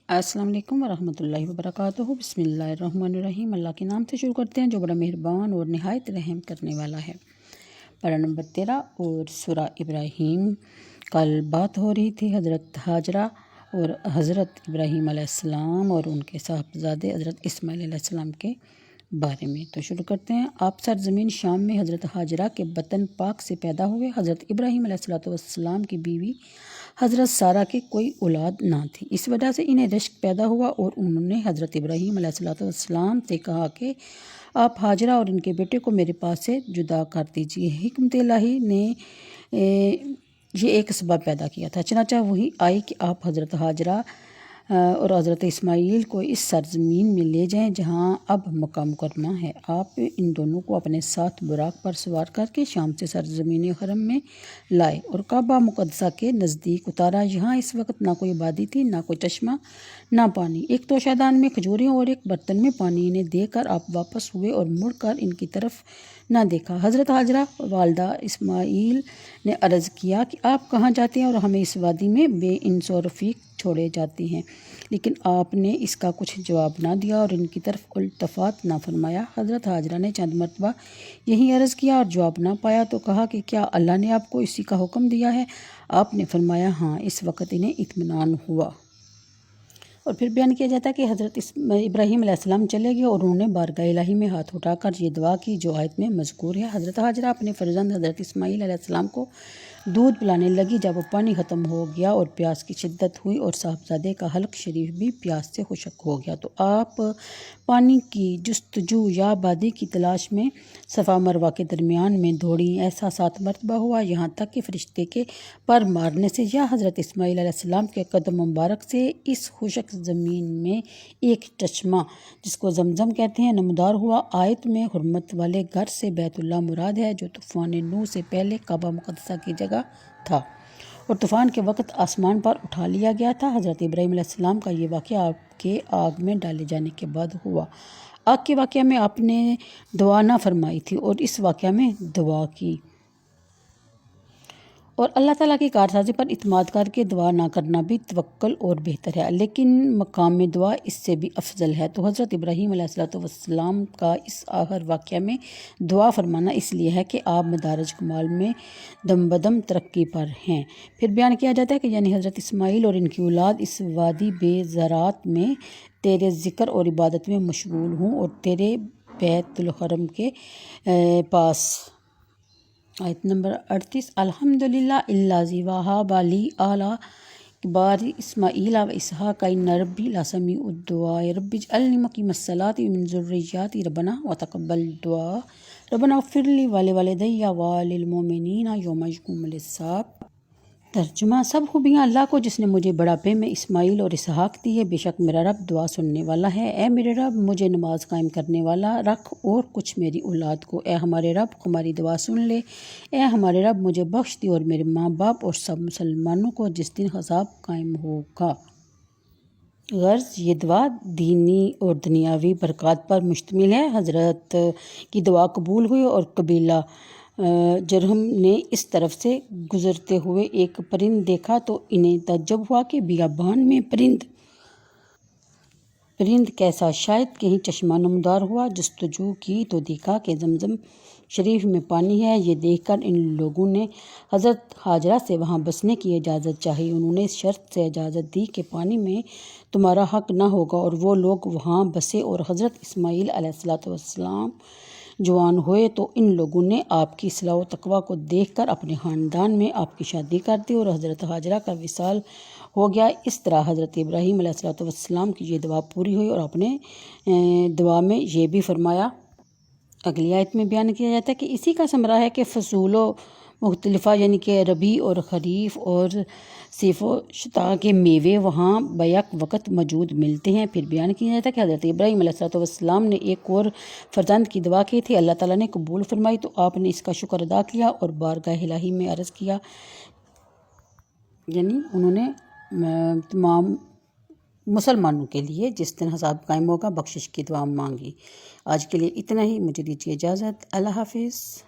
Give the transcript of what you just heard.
السلام علیکم ورحمۃ اللہ وبرکاتہ۔ بسم اللہ الرحمن الرحیم۔ اللہ کے نام سے شروع کرتے ہیں جو بڑا مہربان اور نہایت رحم کرنے والا ہے۔ پارہ نمبر 13 اور سورہ ابراہیم۔ کل بات ہو رہی تھی حضرت ہاجرہ اور حضرت ابراہیم علیہ السلام اور ان کے صاحبزادے حضرت اسماعیل علیہ السلام کے بارے میں۔ تو شروع کرتے ہیں۔ آپ سرزمین شام میں حضرت ہاجرہ کے بطن پاک سے پیدا ہوئے۔ حضرت ابراہیم علیہ السلام کی بیوی حضرت سارہ کے کوئی اولاد نہ تھی، اس وجہ سے انہیں رشک پیدا ہوا اور انہوں نے حضرت ابراہیم علیہ السلام سے کہا کہ آپ ہاجرہ اور ان کے بیٹے کو میرے پاس سے جدا کر دیجیے۔ حکمت الہی نے یہ ایک سبب پیدا کیا تھا، چنانچہ وہی آئی کہ آپ حضرت ہاجرہ اور حضرت اسماعیل کو اس سرزمین میں لے جائیں جہاں اب مکہ مکرمہ ہے۔ آپ ان دونوں کو اپنے ساتھ براق پر سوار کر کے شام سے سرزمین حرم میں لائے اور کعبہ مقدسہ کے نزدیک اتارا۔ یہاں اس وقت نہ کوئی آبادی تھی، نہ کوئی چشمہ، نہ پانی۔ ایک توشیدان میں کھجوریں اور ایک برتن میں پانی انہیں دے کر آپ واپس ہوئے اور مڑ کر ان کی طرف نہ دیکھا۔ حضرت ہاجرہ والدہ اسماعیل نے عرض کیا کہ آپ کہاں جاتے ہیں اور ہمیں اس وادی میں بے انس و رفیق چھوڑے جاتے ہیں، لیکن آپ نے اس کا کچھ جواب نہ دیا اور ان کی طرف التفات نہ فرمایا۔ حضرت ہاجرہ نے چند مرتبہ یہی عرض کیا اور جواب نہ پایا تو کہا کہ کیا اللہ نے آپ کو اسی کا حکم دیا ہے؟ آپ نے فرمایا ہاں۔ اس وقت انہیں اطمینان ہوا اور پھر بیان کیا جاتا ہے کہ حضرت ابراہیم علیہ السلام چلے گئے اور انہوں نے بارگاہ الہی میں ہاتھ اٹھا کر یہ دعا کی جو آیت میں مذکور ہے۔ حضرت ہاجرہ اپنے فرزند حضرت اسماعیل علیہ السلام کو دودھ پلانے لگی۔ جب وہ پانی ختم ہو گیا اور پیاس کی شدت ہوئی اور صاحبزادے کا حلق شریف بھی پیاس سے خشک ہو گیا تو آپ پانی کی جستجو یا آبادی کی تلاش میں صفا مروہ کے درمیان میں دوڑیں۔ ایسا 7 مرتبہ ہوا، یہاں تک کہ فرشتے کے پر مارنے سے یا حضرت اسماعیل علیہ السلام کے قدم مبارک سے اس خشک زمین میں ایک چشمہ جس کو زمزم کہتے ہیں نمودار ہوا۔ آیت میں حرمت والے گھر سے بیت اللہ مراد ہے جو طوفان نوح سے پہلے کعبہ مقدسہ کی جگہ تھا اور طوفان کے وقت آسمان پر اٹھا لیا گیا تھا۔ حضرت ابراہیم علیہ السلام کا یہ واقعہ آپ کے آگ میں ڈالے جانے کے بعد ہوا۔ آگ کے واقعہ میں آپ نے دعا نہ فرمائی تھی اور اس واقعہ میں دعا کی، اور اللہ تعالیٰ کی کارسازی پر اعتماد کر کے دعا نہ کرنا بھی توکل اور بہتر ہے، لیکن مقام میں دعا اس سے بھی افضل ہے۔ تو حضرت ابراہیم علیہ السلام کا اس آخر واقعہ میں دعا فرمانا اس لیے ہے کہ آپ مدارج کمال میں دم بدم ترقی پر ہیں۔ پھر بیان کیا جاتا ہے کہ یعنی حضرت اسماعیل اور ان کی اولاد اس وادی بے زراعت میں تیرے ذکر اور عبادت میں مشغول ہوں اور تیرے بیت الحرم کے پاس۔ آیت نمبر 38۔ الحمدللہ الذی وہب لی علی کبار اسماعیل و اسحاق ان ربی لسمیع الدعاء رب اجعلنی مقیم الصلاۃ ومن ذریتی ربنا وتقبل دعاء ربنا اغفر لی ولوالدی وللمؤمنین یوم یقوم الحساب۔ ترجمہ: سب خوبیاں اللہ کو جس نے مجھے بڑھاپے میں اسماعیل اور اسحاق دی ہے۔ بے شک میرا رب دعا سننے والا ہے۔ اے میرے رب مجھے نماز قائم کرنے والا رکھ اور کچھ میری اولاد کو۔ اے ہمارے رب ہماری دعا سن لے۔ اے ہمارے رب مجھے بخش دی اور میرے ماں باپ اور سب مسلمانوں کو جس دن حساب قائم ہوگا۔ غرض یہ دعا دینی اور دنیاوی برکات پر مشتمل ہے۔ حضرت کی دعا قبول ہوئی اور قبیلہ جرہم نے اس طرف سے گزرتے ہوئے ایک پرند دیکھا تو انہیں تعجب ہوا کہ بیابان میں پرند کیسا؟ شاید کہیں چشمہ نمودار ہوا۔ جستجو کی تو دیکھا کہ زمزم شریف میں پانی ہے۔ یہ دیکھ کر ان لوگوں نے حضرت ہاجرہ سے وہاں بسنے کی اجازت چاہی۔ انہوں نے اس شرط سے اجازت دی کہ پانی میں تمہارا حق نہ ہوگا، اور وہ لوگ وہاں بسے اور حضرت اسماعیل علیہ السلام جوان ہوئے تو ان لوگوں نے آپ کی اصلاح و تقویٰ کو دیکھ کر اپنے خاندان میں آپ کی شادی کر دی اور حضرت ہاجرہ کا وصال ہو گیا۔ اس طرح حضرت ابراہیم علیہ السلام کی یہ دعا پوری ہوئی اور اپنے دعا میں یہ بھی فرمایا۔ اگلی آیت میں بیان کیا جاتا ہے کہ اسی کا ثمرہ ہے کہ فصول و مختلفہ یعنی کہ ربیع اور خریف اور صیف و شتاء کے میوے وہاں بیک وقت موجود ملتے ہیں۔ پھر بیان کیا جاتا ہے کہ حضرت ابراہیم علیہ السلام نے ایک اور فرزند کی دعا کی تھی، اللہ تعالیٰ نے قبول فرمائی تو آپ نے اس کا شکر ادا کیا اور بارگاہ الہی میں عرض کیا، یعنی انہوں نے تمام مسلمانوں کے لیے جس دن حساب قائم ہوگا بخشش کی دعا مانگی۔ آج کے لیے اتنا ہی، مجھے دیجیے اجازت، اللہ حافظ۔